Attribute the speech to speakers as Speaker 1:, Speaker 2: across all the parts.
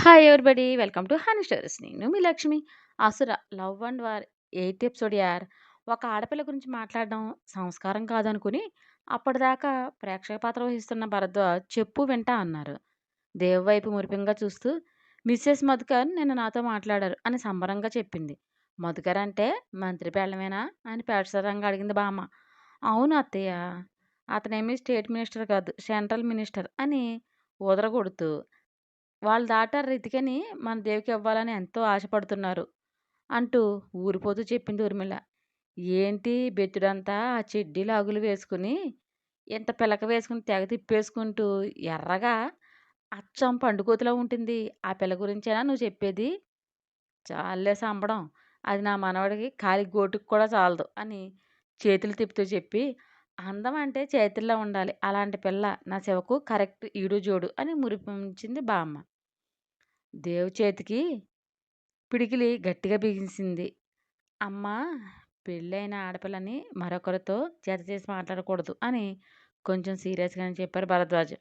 Speaker 1: Hi everybody. Welcome to honey stories. నేను మీ లక్ష్మి. 'అసుర love and war' 8th episode యార్. ఒక ఆడపిల్ల గురించి మాట్లాడడం సంస్కారం కాదనుకుని అప్పటిదాకా ప్రేక్షక పాత్ర వహిస్తున్న భరద్వాజ్ చెప్పు వింటా అన్నారు. దేవ్ వైపు మురిపెంగా చూస్తూ మిసెస్ మధుకర్ నిన్న నాతో మాట్లాడారు అని సంబరంగా చెప్పింది. మధుకర్ అంటే మంత్రి పెళ్ళమేనా అని పేటసరంగా అడిగింది బామ్మ. అవును అత్తయ్య. అతనేమీ స్టేట్ మినిస్టర్ కాదు, సెంట్రల్ మినిస్టర్ అని ఊదరగొడుతూ వాళ్ళు దాటారు రితికని మన దేవికి ఇవ్వాలని ఎంతో ఆశపడుతున్నారు అంటూ ఊరిపోతూ చెప్పింది ఊర్మిళ. ఏంటి బెత్తుడంతా ఆ చెడ్డీ లాగులు వేసుకుని ఇంత పిలక వేసుకుని తెగ తిప్పేసుకుంటూ ఎర్రగా అచ్చం పండుకోతిలా ఉంటుంది. ఆ పిల్ల గురించేనా నువ్వు చెప్పేది? చాలే సంబడం. అది నా మనవడికి కాలి గోటుకు కూడా చాలదు అని చేతులు తిప్పుతూ చెప్పి, అందం అంటే చేతుల్లో ఉండాలి. అలాంటి పిల్ల నా శివకు కరెక్ట్ ఈడు జోడు అని మురిపించింది బామ్మ. దేవు చేతికి పిడికిలి గట్టిగా బిగించింది. అమ్మా, పెళ్ళైన ఆడపిల్లని మరొకరితో జతచేసి మాట్లాడకూడదు అని కొంచెం సీరియస్గానే చెప్పారు భరద్వాజ్.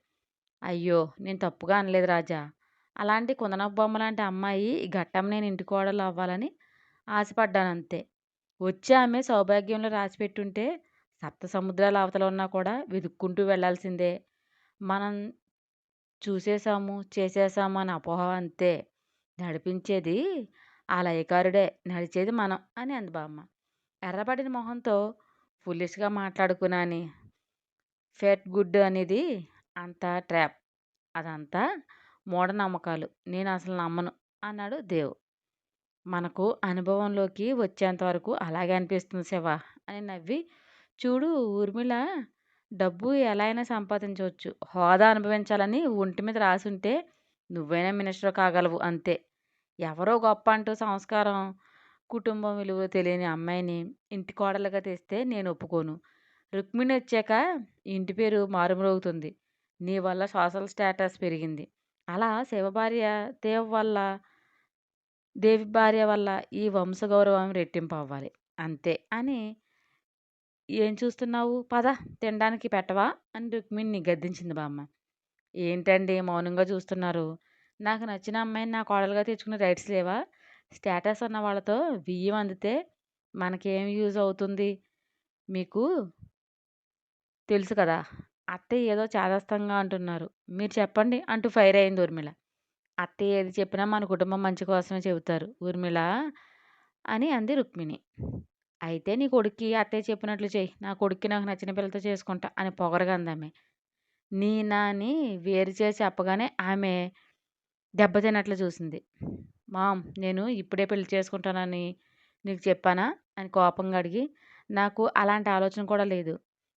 Speaker 1: అయ్యో, నేను తప్పుగా అనలేదు రాజా. అలాంటి కుందనపు బొమ్మ లాంటి అమ్మాయి ఈ ఘట్టం నేను ఇంటి కోడలు అవ్వాలని ఆశపడ్డానంతే. వచ్చి ఆమె సౌభాగ్యంలో రాసిపెట్టుంటే సప్త సముద్రాల అవతల ఉన్నా కూడా వెతుక్కుంటూ వెళ్ళాల్సిందే. మనం చూసేసాము, చేసేసాము అని అపోహ అంతే. నడిపించేది ఆ లయకారుడే, నడిచేది మనం అని అంది బామ్మ. ఎర్రబడిన మొహంతో ఫులిష్గా మాట్లాడుకున్నాని ఫెట్ గుడ్ అనేది అంతా ట్రాప్. అదంతా మూఢనమ్మకాలు. నేను అసలు నమ్మను అన్నాడు దేవ్. మనకు అనుభవంలోకి వచ్చేంత వరకు అలాగే అనిపిస్తుంది శివ అని నవ్వి, చూడు ఊర్మిళ, డబ్బు ఎలా అయినా సంపాదించవచ్చు. హోదా అనుభవించాలని ఒంటి మీద రాసుంటే నువ్వైనా మినిస్టర్ కాగలవు అంతే. ఎవరో గొప్ప అంటూ సంస్కారం, కుటుంబం విలువ తెలియని అమ్మాయిని ఇంటి కోడలుగా తెస్తే నేను ఒప్పుకోను. రుక్మిణి వచ్చాక ఇంటి పేరు మారుమ్రోగుతుంది. నీ వల్ల సోషల్ స్టేటస్ పెరిగింది. అలా శివ భార్య దేవ్ వల్ల, దేవి భార్య వల్ల ఈ వంశగౌరవం రెట్టింపు అవ్వాలి అంతే అని. ఏం చూస్తున్నావు, పద తినడానికి పెట్టవా అని రుక్మిణిని గద్దించింది బామ్మ. ఏంటండి మౌనంగా చూస్తున్నారు? నాకు నచ్చిన అమ్మాయిని నా కోడలుగా తెచ్చుకునే రైట్స్ లేవా? స్టేటస్ ఉన్న వాళ్ళతో బియ్యం అందితే మనకేం యూజ్ అవుతుంది? మీకు తెలుసు కదా. అత్తయ్య ఏదో చాదస్తంగా అంటున్నారు. మీరు చెప్పండి అంటూ ఫైర్ అయింది ఊర్మిళ. అత్తయ్య ఏది చెప్పినా మన కుటుంబం మంచి కోసమే చెబుతారు ఊర్మిళ అని అంది రుక్మిణి. అయితే నీ కొడుక్కి అత్తయ్య చెప్పినట్లు చెయ్యి. నా కొడుక్కి నాకు నచ్చిన పిల్లతో చేసుకుంటా అని పొగరగా అందామె. నీ నా అని వేరు చేసి చెప్పగానే ఆమె దెబ్బతిన్నట్లు చూసింది. మామ్, నేను ఇప్పుడే పెళ్లి చేసుకుంటానని నీకు చెప్పానా అని కోపంగా అడిగి, నాకు అలాంటి ఆలోచన కూడా లేదు.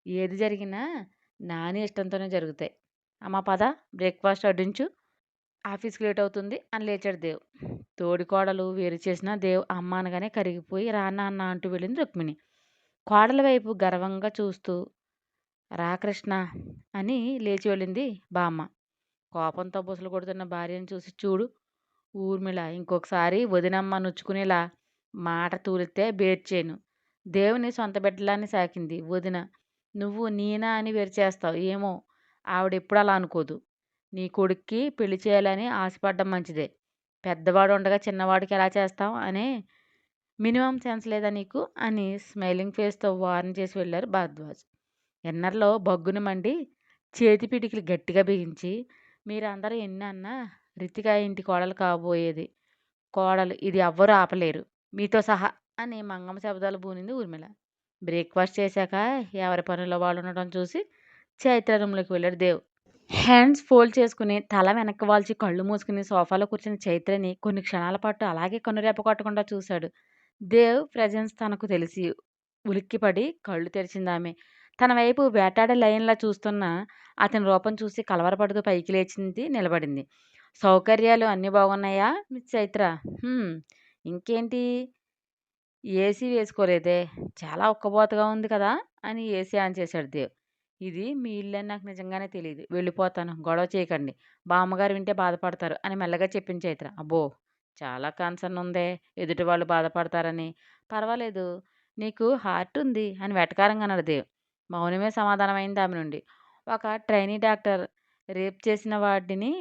Speaker 1: ఏది జరిగినా నాని ఇష్టంతోనే జరుగుతాయి. అమ్మ పద, బ్రేక్ఫాస్ట్ వడ్డించు, ఆఫీస్కి లేట్ అవుతుంది అని లేచాడు దేవ్. తోడికోడలు వేరు చేసిన దేవ్ అమ్మ అనగానే కరిగిపోయి రా నాన్న అంటూ వెళ్ళింది రుక్మిణి. కోడల వైపు గర్వంగా చూస్తూ రా కృష్ణ అని లేచి వెళ్ళింది బామ్మ. కోపంతో బుసలు కొడుతున్న భార్యను చూసి, చూడు ఊర్మిళ, ఇంకొకసారి వదినమ్మ నొచ్చుకునేలా మాట తూలితే బేర్చేను. దేవుని సొంత బిడ్డలాన్ని సాకింది వదిన. నువ్వు నీనా అని వేరు చేస్తావు ఏమో. ఆవిడెప్పుడు అలా అనుకోదు. నీ కొడుక్కి పెళ్లి చేయాలని ఆశపడ్డం మంచిదే. పెద్దవాడు ఉండగా చిన్నవాడికి ఎలా చేస్తాం అనే మినిమం సెన్స్ లేదా నీకు అని స్మైలింగ్ ఫేస్తో వార్న్ చేసి వెళ్ళారు భరద్వాజ్. ఎన్నర్లో బగ్గున మండి చేతి పిడికిలు గట్టిగా బిగించి, మీరందరూ ఎన్ని అన్నా రితిక ఇంటి కోడలు కాబోయేది కోడలు, ఇది ఎవ్వరూ ఆపలేరు మీతో సహా అని మంగమ్మ శబ్దాలు బూనింది ఊర్మిళ. బ్రేక్ఫాస్ట్ చేశాక ఎవరి పనుల్లో వాళ్ళు ఉండటం చూసి చైత్ర రూమ్లోకి వెళ్ళాడు దేవ్. హ్యాండ్స్ ఫోల్డ్ చేసుకుని తల వెనక్కి వాల్చి కళ్ళు మూసుకుని సోఫాలో కూర్చున్న చైత్రని కొన్ని క్షణాల పాటు అలాగే కన్నురెప్ప కొట్టకుండా చూశాడు. దేవ్ ప్రెజెన్స్ తనకు తెలిసి ఉలిక్కిపడి కళ్ళు తెరిచిందామె. తన వైపు వేటాడే లైన్లా చూస్తున్న అతని రూపం చూసి కలవరపడుతూ పైకి లేచింది, నిలబడింది. సౌకర్యాలు అన్నీ బాగున్నాయా మిస్ చైత్ర? ఇంకేంటి? ఏసీ వేసుకోలేదే, చాలా ఉక్కబోతగా ఉంది కదా అని ఏసీ ఆన్ చేశాడు దేవ్. ఇది మీ ఇల్లని నాకు నిజంగానే తెలియదు. వెళ్ళిపోతాను, గొడవ చేయకండి. బామ్మగారు వింటే బాధపడతారు అని మెల్లగా చెప్పింది చైత్ర. అబ్బో, చాలా కన్సర్న్ ఉందే ఎదుటి వాళ్ళు బాధపడతారని. పర్వాలేదు, నీకు హార్ట్ ఉంది అని వెటకారంగా అన్నాడు దేవ్. మౌనమే సమాధానమైంది ఆమె నుండి. ఒక ట్రైనీ డాక్టర్ రేప్ చేసిన వాడిని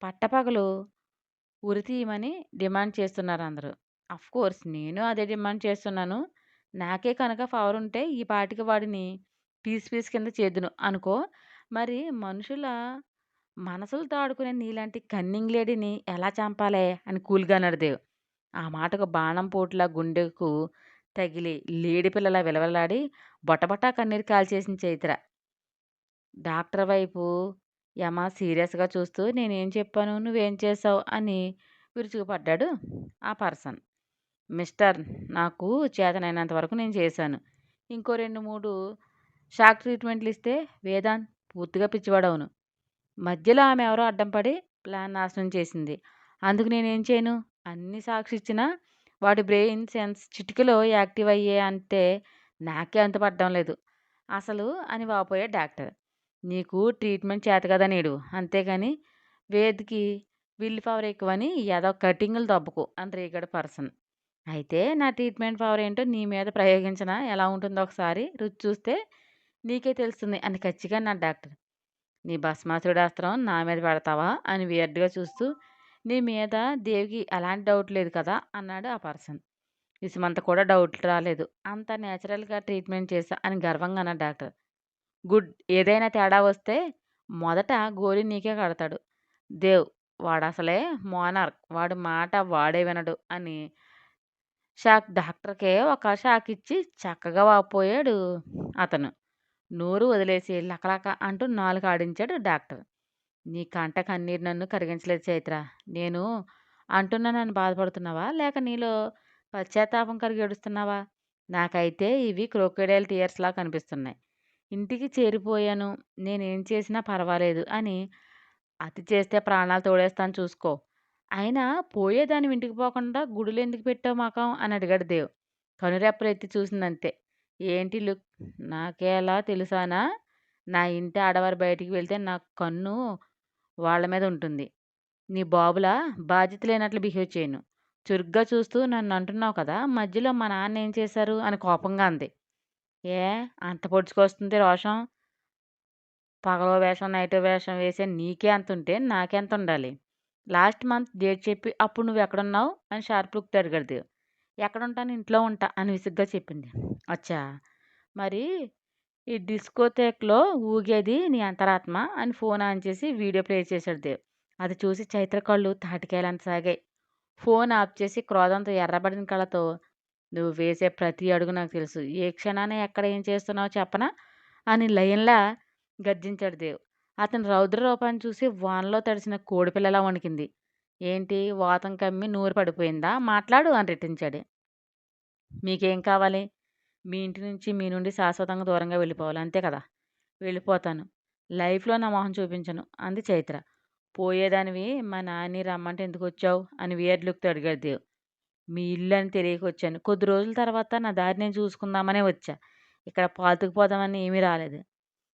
Speaker 1: పట్టపగలు ఉరి తీయమని డిమాండ్ చేస్తున్నారందరూ. అఫ్‌కోర్స్ నేను అదే డిమాండ్ చేస్తున్నాను. నాకే కనుక పవరుంటే ఈ పాటికి వాడిని పీస్ పీస్ కింద చేద్దును అనుకో. మరి మనుషుల మనసులతో ఆడుకునే నీలాంటి కన్నింగ్ లేడీని ఎలా చంపాలే అని కూల్‌గా అన్నాడు దేవ్. ఆ మాటకు బాణం పోటులా గుండెకు తగిలి లేడి పిల్లలా విలవలాడి బొటబొటా కన్నీరు కాల్చేసింది చైత్ర. డాక్టర్ వైపు యమ సీరియస్‌గా చూస్తూ నేనేం చెప్పాను? నువ్వేం చేశావు? అని విరుచుకుపడ్డాడు ఆ పర్సన్. మిస్టర్ నాకు చేతనైనంత వరకు నేను చేశాను. ఇంకో 2, 3 షాక్ ట్రీట్మెంట్‌లిస్తే వేదాంత్ పూర్తిగా పిచ్చివాడవును. మధ్యలో ఆమె ఎవరో అడ్డం పడి ప్లాన్ నాశనం చేసింది. అందుకు నేనేం చేయను? అన్ని సాక్షిచ్చినా వాడి బ్రెయిన్ సెన్స్ చిటికెలో యాక్టివ్ అయ్యే అంటే నాకే అంతుపట్టడం లేదు. అసలు అని వాపోయాడు డాక్టర్. నీకు ట్రీట్మెంట్ చేతకాదని ఏడు. అంతేగాని వేద్‌కి విల్ పవర్ ఎక్కువని ఎదవ కటింగులు దొబ్బకు అని రేగాడు పర్సన్. అయితే నా ట్రీట్మెంట్ పవర్ ఏంటో నీ మీద ప్రయోగించనా? ఎలా ఉంటుందో ఒకసారి రుచి చూస్తే నీకే తెలుస్తుంది అని కచ్చిగా అన్నాడు డాక్టర్. నీ భస్మాసురుడాస్త్రం నా మీద పెడతావా? అని వియర్డ్‌గా చూస్తూ నీ మీద దేవికి ఎలాంటి డౌట్ లేదు కదా! అన్నాడు ఆ పర్సన్. ఇసుమంత కూడా డౌట్ రాలేదు. అంత నేచురల్‌గా ట్రీట్మెంట్ చేశా అని గర్వంగా అన్నాడు డాక్టర్. గుడ్. ఏదైనా తేడా వస్తే మొదట గోలి నీకే కడతాడు. దేవ్ వాడసలే మోనార్క్. వాడి మాట వాడే వినడు అని డాక్టర్‌కే ఒక షాకిచ్చి చక్కగా వాపోయాడు అతను. నోరు వదిలేసి లకలక అంటూ నాలుక ఆడించాడు డాక్టర్. నీ కంట కన్నీరు నన్ను కరిగించలేదు చైత్ర. నేను అంటున్నానని బాధపడుతున్నావా? లేక నీలో పశ్చాత్తాపం కలిగి ఏడుస్తున్నావా? నాకైతే ఇవి క్రొకొడైల్ టియర్స్‌లా కనిపిస్తున్నాయి. ఇంటికి చేరిపోయాను. నేనేం చేసినా పర్వాలేదు అని అతి చేస్తే ప్రాణాలు తోడేస్తాను చూసుకో. అయినా పోయేదానివి ఇంటికి పోకుండా గుడిలో ఎందుకు పెట్టావు మకాం అని అడిగాడు దేవ్. కనురెప్పలు ఎత్తి చూసిందంతే. ఏంటి లుక్? నాకేలా తెలుసానా? నా ఇంటి ఆడవారు బయటికి వెళ్తే నా కన్ను వాళ్ళ మీద ఉంటుంది. నీ బాబులా బాధ్యత లేనట్లు బిహేవ్ చేయను. చురుగ్గా చూస్తూ నన్ను అంటున్నావు కదా! మధ్యలో మా నాన్న ఏం చేశారు? అని కోపంగా అంది. ఏ అంత పొడుచుకొస్తుంది రోషం? పగలో వేషం, నైటో వేషం వేసే నీకే అంతుంటే నాకెంతుండాలి? లాస్ట్ మంత్ డేట్ చెప్పి అప్పుడు నువ్వెక్కడున్నావు? అని షార్ప్ లుక్‌తో అడిగాడు దేవ్. ఎక్కడుంటాను? ఇంట్లో ఉంటా అని విసుగ్గా చెప్పింది. అచ్చా! మరి ఈ డిస్కోథేక్‌లో ఊగేది నీ అంతరాత్మ అని ఫోన్ ఆన్ చేసి వీడియో ప్లే చేశాడు దేవ్. అది చూసి చైత్ర కళ్ళు తాటికాయలంత సాగాయి. ఫోన్ ఆఫ్ చేసి క్రోధంతో ఎర్రబడిన కళ్ళతో నువ్వు వేసే ప్రతి అడుగు నాకు తెలుసు. ఏ క్షణాన ఎక్కడ ఏం చేస్తున్నావో చెప్పనా? అని లయన్‌లా గర్జించాడు దేవ్. అతని రౌద్ర రూపాన్ని చూసి వానలో తడిసిన కోడిపిల్లలా వణికింది. ఏంటి వాతం కమ్మి నూరు పడిపోయిందా? మాట్లాడు అని రెట్టించాడు. మీకేం కావాలి? మీ ఇంటి నుంచి మీ నుండి శాశ్వతంగా దూరంగా వెళ్ళిపోవాలి. అంతే కదా! వెళ్ళిపోతాను. లైఫ్‌లో నా మొహం చూపించను అంది చైత్ర. పోయేదానివి మా నాన్ని రమ్మంటే ఎందుకొచ్చావు? అని వియర్డ్ లుక్‌తో అడిగాడు దేవ్. మీ ఇల్లు అని తెలియకొచ్చాను. కొద్ది రోజుల తర్వాత నా దారి నేను చూసుకుందామనే వచ్చా. ఇక్కడ పాతుకుపోదామని ఏమీ రాలేదు.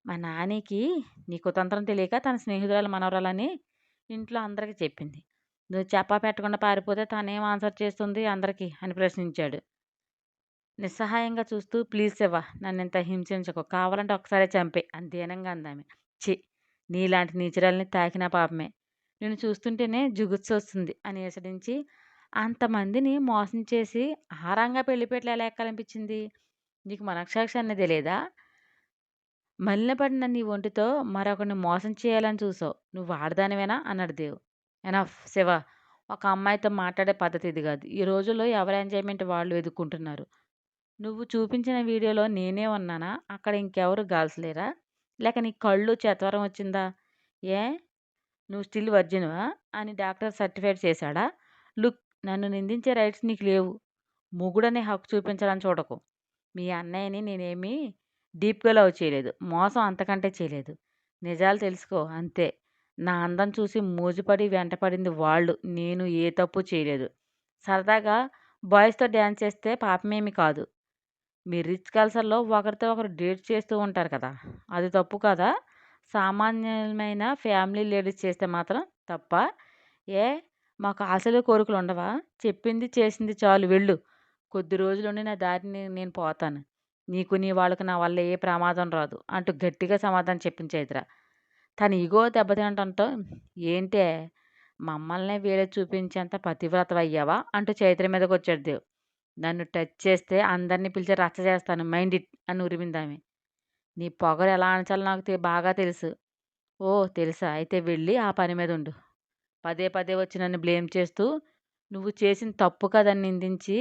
Speaker 1: మా నానికి నీ కుతంత్రం తెలియక తన స్నేహితురాలు మనవరాలని ఇంట్లో అందరికీ చెప్పింది. నువ్వు చెప్పా పెట్టకుండా పారిపోతే తనేం ఆన్సర్ చేస్తుంది అందరికి అని ప్రశ్నించాడు. నిస్సహాయంగా చూస్తూ ప్లీజ్ శివ నన్నింత హింసించకు. కావాలంటే ఒక్కసారే చంపేయ్ అని దీనంగా అందామె. ఛీ! నీలాంటి నీచురాలిని తాకినా పాపమే. నిన్ను చూస్తుంటేనే జుగుప్సొస్తుంది అని ఈసడించి అంతమందిని మోసం చేసి ఆరంగా పెళ్లిపీటలు ఎలా ఎక్కాలనిపించింది? నీకు మనస్సాక్షి అన్నదే లేదా? మలినపడిన నీ ఒంటితో మరొకడిని మోసం చేయాలని చూసావు. నువ్వు ఆడదానివేనా? అన్నాడు దేవ్. ఎనఫ్ శివ. ఒక అమ్మాయితో మాట్లాడే పద్ధతి ఇది గాదు. ఈ రోజుల్లో ఎవరి ఎంజాయ్‌మెంట్ వాళ్ళు వెతుక్కుంటున్నారు. నువ్వు చూపించిన వీడియోలో నేనే ఉన్నానా? అక్కడ ఇంకెవరు గర్ల్స్ లేరా? లేక నీ కళ్ళు చత్వరం వచ్చిందా? ఏ నువ్వు స్టిల్ వర్జిన్‌వా? అని డాక్టర్ సర్టిఫైడ్ చేశాడా? లుక్ నన్ను నిందించే రైట్స్ నీకు లేవు. మొగుడనే హక్కు చూపించాలని చూడకు. మీ అన్నయ్యని నేనేమీ డీప్‌గా లవ్ చేయలేదు. మోసం అంతకంటే చేయలేదు. నిజాలు తెలుసుకో అంతే. నా అందం చూసి మోజుపడి వెంటపడింది వాళ్ళు. నేను ఏ తప్పు చేయలేదు. సరదాగా బాయ్స్‌తో డాన్స్ చేస్తే పాపమేమి కాదు. మీ రిచ్ కల్చర్‌లో ఒకరితో ఒకరు డేట్ చేస్తూ ఉంటారు కదా! అది తప్పు కాదా? సామాన్యమైన ఫ్యామిలీ లేడీస్ చేస్తే మాత్రం తప్పా? ఏ మాకు ఆశలు కోరికలు ఉండవా? చెప్పింది చేసింది చాలు వెళ్ళు. కొద్ది రోజులుండి నా దారిని నేను పోతాను. నీకు నీ వాళ్ళకి నా వల్ల ఏ ప్రమాదం రాదు అంటూ గట్టిగా సమాధానం చెప్పింది చైత్ర. తన ఇగో దెబ్బతినటంతో ఏంటే మమ్మల్నే వేలెత్తి చూపించేంత పతివ్రతవయ్యావా అంటూ చైత్ర మీదకొచ్చాడు దేవ్. నన్ను టచ్ చేస్తే అందరిని పిలిచి రచ్చ చేస్తాను మైండ్ ఇట్ అని ఉరిమిందామె. నీ పొగరు ఎలా అణచాలో నాకు బాగా తెలుసు. ఓ తెలుసా? అయితే వెళ్ళి ఆ పని మీద ఉండు. పదే పదే వచ్చి నన్ను బ్లేమ్ చేస్తూ నువ్వు చేసిన తప్పు కదని నిందించి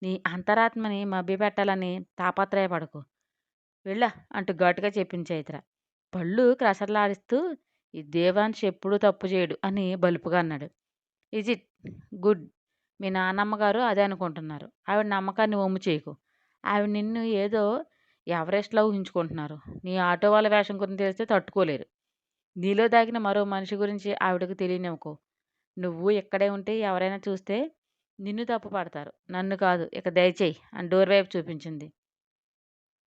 Speaker 1: నీ అంతరాత్మని మభ్యపెట్టాలని తాపత్రయపడకు. వెళ్ళా అంటూ ఘాటుగా చెప్పింది చైత్ర. పళ్ళు క్రసర్లాడిస్తూ ఈ దేవాంశ్ ఎప్పుడూ తప్పు చేయడు అని బలుపుగా అన్నాడు. Is it good. మీ నాన్నమ్మ గారు అదే అనుకుంటున్నారు. ఆవిడ నమ్మకాన్ని వమ్ము చేయకు. ఆవిడ నిన్ను ఏదో ఎవరెస్ట్‌లా ఊహించుకుంటున్నారు. నీ ఆటో వాళ్ళ వేషం గురించి తెలిస్తే తట్టుకోలేరు. నీలో దాగిన మరో మనిషి గురించి ఆవిడకు తెలియనివ్వకు. నువ్వు ఇక్కడే ఉంటే ఎవరైనా చూస్తే నిన్ను తప్పు పడతారు. నన్ను కాదు. ఇక దయచేయి అని డోర్ వైపు చూపించింది.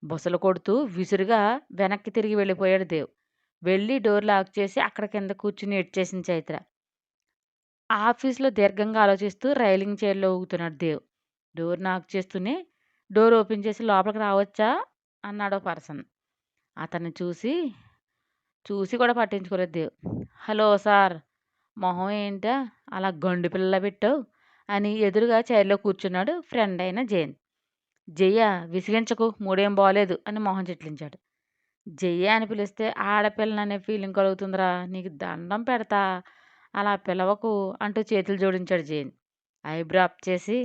Speaker 1: బుసలు కొడుతూ విసురుగా వెనక్కి తిరిగి వెళ్ళిపోయాడు దేవ్. వెళ్ళి డోర్ లాక్ చేసి అక్కడ కింద కూర్చుని ఏడ్చేసింది చైత్ర. ఆఫీస్‌లో దీర్ఘంగా ఆలోచిస్తూ రైలింగ్ చైర్‌లో ఊగుతున్నాడు దేవ్. డోర్ నాక్ చేస్తూనే డోర్ ఓపెన్ చేసి లోపలికి రావచ్చా? అన్నాడో పర్సన్. అతన్ని చూసి కూడా పట్టించుకోలేదు దేవ్. Hello sir. మొహం ఏంటా అలా గండు పిల్లలా పెట్టావు? అని ఎదురుగా చైర్‌లో కూర్చున్నాడు ఫ్రెండ్ అయిన జైన్. జయ విసిగించకు మూడేం బాలేదు అని మొహం చిట్లించాడు. జయ అని పిలిస్తే ఆడపిల్లననే ఫీలింగ్ కలుగుతుందిరా. నీకు దండం పెడతా అలా పిలవకు అంటూ చేతులు జోడించాడు జైన్. ఐబ్రో అప్ చేసి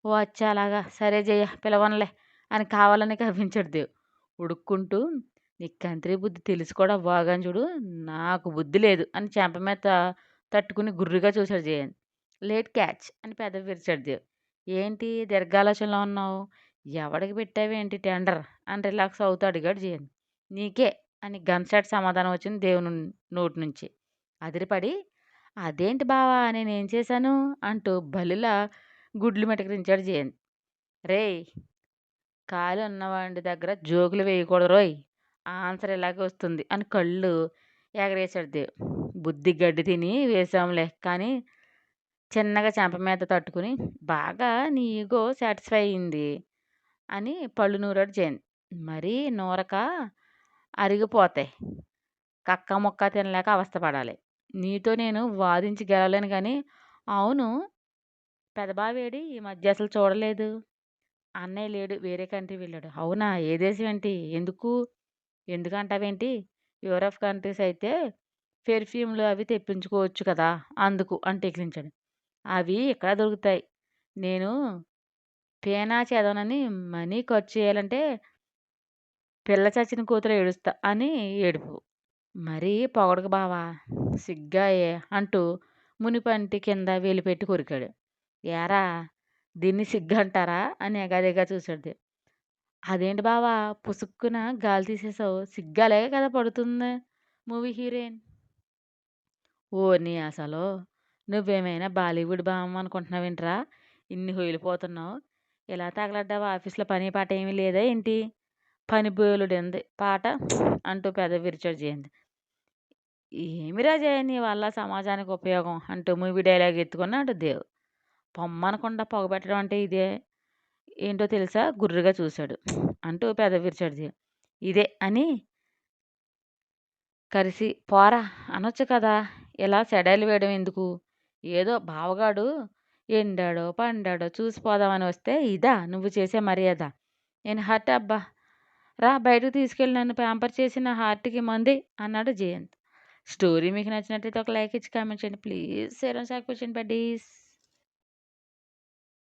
Speaker 1: ఓ అచ్చా అలాగా సరే జయ పిలవనులే అని కావాలని కవ్వించాడు దేవ్. ఉడుక్కుంటూ నీకు కంత్రి బుద్ధి తెలిసి కూడా వాగాను చూడు. నాకు బుద్ధి లేదు అని చెంప మీద తట్టుకుని గుర్రుగా చూశాడు జయన్. లేట్ క్యాచ్ అని పెదవి విరిచాడు దేవ్. ఏంటి దీర్ఘాలోచనలో ఉన్నావు? ఎవడికి పెట్టావేంటి టెండర్ అని రిలాక్స్ అవుతూ అడిగాడు జయన్. నీకే అని గన్ షాట్ సమాధానం వచ్చింది దేవుని నోటి నుంచి. అదిరిపడి అదేంటి బావా నేనేం చేశాను అంటూ బలిలా గుడ్లు మెటకరించాడు జయంత్. రేయ్ కాలు ఉన్నవాడి దగ్గర జోకులు వేయకూడదు రోయ్. ఆన్సర్ ఇలాగే వస్తుంది అని కళ్ళు ఎగరేశాడు దేవ్. బుద్ధి గడ్డి తిని వేశాంలే కానీ చిన్నగా చెంప మీద తట్టుకుని బాగా నీ ఈగో సాటిస్ఫై అయింది అని పళ్ళు నూరాడు జయంత్. మరీ నూరక అరిగిపోతాయి. కక్క ముక్క తినలేక అవస్థపడాలి. నీతో నేను వాదించి గెలవలేను గానీ అవును పెదబావేడి ఈ మధ్య అసలు చూడలేదు. అన్నయ్య లేడు వేరే కంట్రీ వెళ్ళాడు. అవునా ఏ దేశం ఏంటి? ఎందుకు? ఎందుకంటావేంటి? యూరప్ కంట్రీస్ అయితే పెర్ఫ్యూమ్‌లు అవి తెప్పించుకోవచ్చు కదా! అందుకు అని టెక్కించాడు. అవి ఇక్కడ దొరుకుతాయి. నేను పేనా చేదనని మనీ ఖర్చు చేయాలంటే పిల్ల చచ్చిన కూతురు ఏడుస్తా అని ఏడుపు. మరీ పొగడకు బావా! సిగ్గాయే అంటూ మునిపంటి కింద వేలిపెట్టి కొరికాడు. ఏరా దీన్ని సిగ్గంటారా? అని ఎగాదిగా చూసాడు. అదేంటి బావా పుసుక్కున గాలి తీసేసావు. సిగ్గాలే కదా పడుతుంది మూవీ హీరోయిన్. ఓర్ని అసలు నువ్వేమైనా బాలీవుడ్ బామ్మ అనుకుంటున్నావేంట్రా? ఇన్ని హొయిలిపోతున్నావు. ఇలా తగలడ్డావా ఆఫీస్‌లో పని పాట ఏమీ లేదా ఏంటి? పని బోలెడుంది పాట అంటూ పెదవి విరిచాడు జయంత్. ఏమిరా జయ నీ వల్ల సమాజానికి ఉపయోగం అంటూ మూవీ డైలాగ్ ఎత్తుకున్నాడు దేవ్. పొమ్మనకుండా పొగబెట్టడం అంటే ఇదే ఏంటో తెలుసా? గుర్రుగా చూశాడు. అంటూ పెదవి విరిచాడు దేవ్. ఇదే అని కరిసి పోరా అనొచ్చు కదా! ఇలా సెడైలు వేయడం ఎందుకు? ఏదో బావగాడు ఎండాడో, పండాడో చూసి పోదామని వస్తే ఇదా నువ్వు చేసే మర్యాద? నేను హర్ట్ అబ్బా! రా బయటకు తీసుకెళ్ళి నన్ను ప్యాంపర్ చేసి నా హార్ట్‌కి మంది అన్నాడు జయంత్. స్టోరీ మీకు నచ్చినట్లయితే ఒక లైక్ ఇచ్చి కామెంట్ చేయండి. Please share and subscribe buddies.